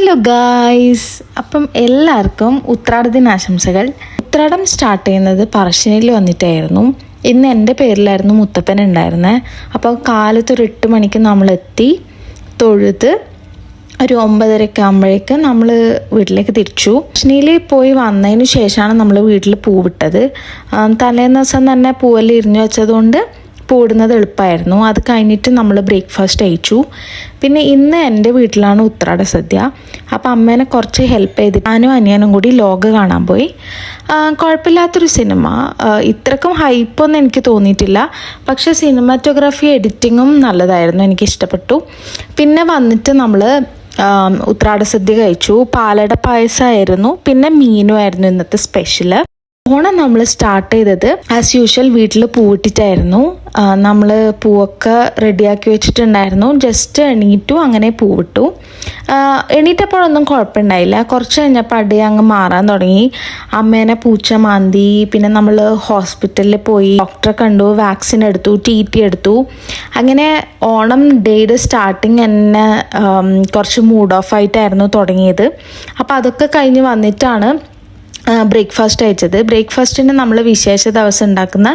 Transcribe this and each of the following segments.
Hello guys, അപ്പം എല്ലാവർക്കും ഉത്രാട ദിനാശംസകൾ. Uthradam start ചെയ്യുന്നത് പറശ്ശിനിയിൽ വന്നിട്ടായിരുന്നു. ഇന്ന് എൻ്റെ പേരിലായിരുന്നു മുത്തപ്പൻ ഉണ്ടായിരുന്നത്. അപ്പോൾ കാലത്തൊരു 8 മണിക്ക് നമ്മളെത്തി തൊഴുത് ഒരു 9:30 ആകുമ്പോഴേക്ക് നമ്മൾ വീട്ടിലേക്ക് തിരിച്ചു. പറശ്ശിനിയിൽ പോയി വന്നതിന് ശേഷമാണ് നമ്മൾ വീട്ടിൽ പൂവിട്ടത്. തലേന്ന് ദിവസം തന്നെ പൂവെല്ലാം ഇരിഞ്ഞു വെച്ചതുകൊണ്ട് പൂടുന്നത് എളുപ്പമായിരുന്നു. അത് കഴിഞ്ഞിട്ട് നമ്മൾ ബ്രേക്ക്ഫാസ്റ്റ് കഴിച്ചു. പിന്നെ ഇന്ന് എൻ്റെ വീട്ടിലാണ് ഉത്രാട സദ്യ. അപ്പോൾ അമ്മേനെ കുറച്ച് ഹെൽപ്പ് ചെയ്തിട്ട് ഞാനും അനിയനും കൂടി ലോക കാണാൻ പോയി. കുഴപ്പമില്ലാത്തൊരു സിനിമ, ഇത്രക്കും ഹൈപ്പൊന്നും എനിക്ക് തോന്നിയിട്ടില്ല. പക്ഷേ സിനിമാറ്റോഗ്രാഫി എഡിറ്റിങ്ങും നല്ലതായിരുന്നു, എനിക്കിഷ്ടപ്പെട്ടു. പിന്നെ വന്നിട്ട് നമ്മൾ ഉത്രാട സദ്യ കഴിച്ചു. പാലട പായസമായിരുന്നു, പിന്നെ മീനുമായിരുന്നു ഇന്നത്തെ സ്പെഷ്യൽ. ഓണം നമ്മൾ സ്റ്റാർട്ട് ചെയ്തത് ആസ് യൂഷ്വൽ വീട്ടിൽ പൂവിട്ടിട്ടായിരുന്നു. നമ്മൾ പൂവൊക്കെ റെഡിയാക്കി വെച്ചിട്ടുണ്ടായിരുന്നു. ജസ്റ്റ് എണീറ്റു, അങ്ങനെ പൂവിട്ടു. എണീറ്റപ്പോഴൊന്നും കുഴപ്പമുണ്ടായില്ല. കുറച്ച് കഴിഞ്ഞപ്പോൾ അടി അങ്ങ് മാറാൻ തുടങ്ങി. അമ്മേനെ പൂച്ച മാന്തി. പിന്നെ നമ്മൾ ഹോസ്പിറ്റലിൽ പോയി, ഡോക്ടറെ കണ്ടു, വാക്സിൻ എടുത്തു, TT എടുത്തു. അങ്ങനെ ഓണം ഡേയുടെ സ്റ്റാർട്ടിങ് എന്നെ കുറച്ച് മൂഡ് ഓഫ് ആയിട്ടായിരുന്നു തുടങ്ങിയത്. അപ്പോൾ അതൊക്കെ കഴിഞ്ഞ് വന്നിട്ടാണ് ബ്രേക്ക്ഫാസ്റ്റ് കഴിച്ചത്. ബ്രേക്ക്ഫാസ്റ്റിന് നമ്മൾ വിശേഷ ദിവസം ഉണ്ടാക്കുന്ന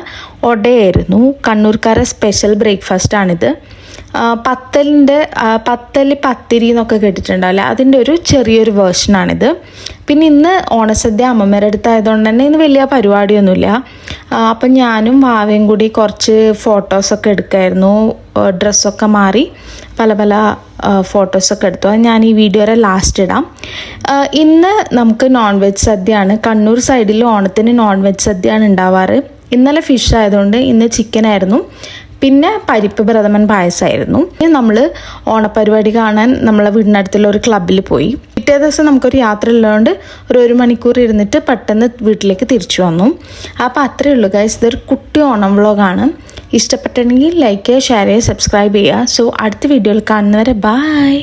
ഒടയായിരുന്നു. കണ്ണൂർക്കാരെ സ്പെഷ്യൽ ബ്രേക്ക്ഫാസ്റ്റാണിത്. പത്തല് പത്തിരി എന്നൊക്കെ കേട്ടിട്ടുണ്ടാവില്ല, അതിൻ്റെ ഒരു ചെറിയൊരു വേർഷനാണിത്. പിന്നെ ഇന്ന് ഓണസദ്യ അമ്മമ്മേരുടെ അടുത്തായതുകൊണ്ട് തന്നെ ഇന്ന് വലിയ പരിപാടിയൊന്നുമില്ല. അപ്പം ഞാനും വാവയും കൂടി കുറച്ച് ഫോട്ടോസൊക്കെ എടുക്കായിരുന്നു. ഡ്രസ്സൊക്കെ മാറി പല പല ഫോട്ടോസൊക്കെ എടുത്തു. അത് ഞാൻ ഈ വീഡിയോയുടെ ലാസ്റ്റ് ഇടാം. ഇന്ന് നമുക്ക് നോൺ വെജ് സദ്യയാണ്. കണ്ണൂർ സൈഡിൽ ഓണത്തിന് നോൺ വെജ് സദ്യയാണ് ഉണ്ടാവാറ്. ഇന്നലെ ഫിഷ് ആയതുകൊണ്ട് ഇന്ന് ചിക്കൻ ആയിരുന്നു. പിന്നെ പരിപ്പ് പ്രഥമൻ പായസമായിരുന്നു. നമ്മൾ ഓണപ്പരിപാടി കാണാൻ നമ്മളെ വീടിനടുത്തുള്ള ഒരു ക്ലബ്ബിൽ പോയി. പിറ്റേ ദിവസം നമുക്കൊരു യാത്ര ഉള്ളതുകൊണ്ട് ഒരു 1 മണിക്കൂർ ഇരുന്നിട്ട് പെട്ടെന്ന് വീട്ടിലേക്ക് തിരിച്ചു വന്നു. അപ്പോൾ അത്രയേ ഉള്ളൂ ഗൈസ്. ഇതൊരു കുട്ടി ഓണം വ്ളോഗാണ്. ഇഷ്ടപ്പെട്ടെങ്കിൽ ലൈക്ക് ചെയ്യുക, ഷെയർ ചെയ്യുക, സബ്സ്ക്രൈബ് ചെയ്യുക. സോ അടുത്ത വീഡിയോയിൽ കാണുന്നവരെ ബൈ.